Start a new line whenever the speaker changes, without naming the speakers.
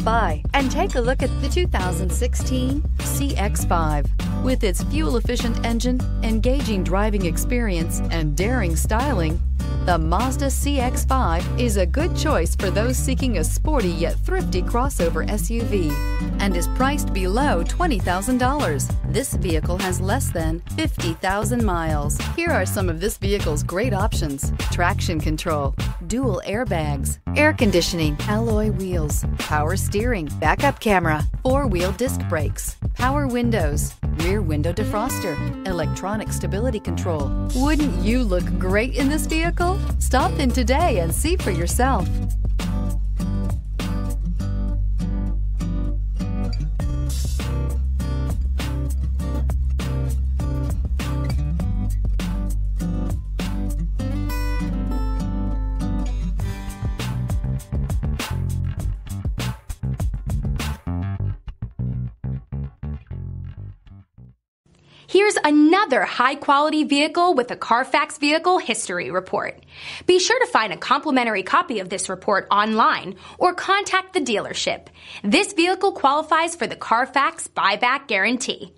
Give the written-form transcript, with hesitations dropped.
by and take a look at the 2016 CX-5. With its fuel-efficient engine, engaging driving experience, and daring styling, the Mazda CX-5 is a good choice for those seeking a sporty yet thrifty crossover SUV and is priced below $20,000. This vehicle has less than 50,000 miles. Here are some of this vehicle's great options: traction control, dual airbags, air conditioning, alloy wheels, power steering, backup camera, four-wheel disc brakes, power windows, rear window defroster, electronic stability control. Wouldn't you look great in this vehicle? Stop in today and see for yourself.
Here's another high-quality vehicle with a Carfax Vehicle History Report. Be sure to find a complimentary copy of this report online or contact the dealership. This vehicle qualifies for the Carfax Buyback Guarantee.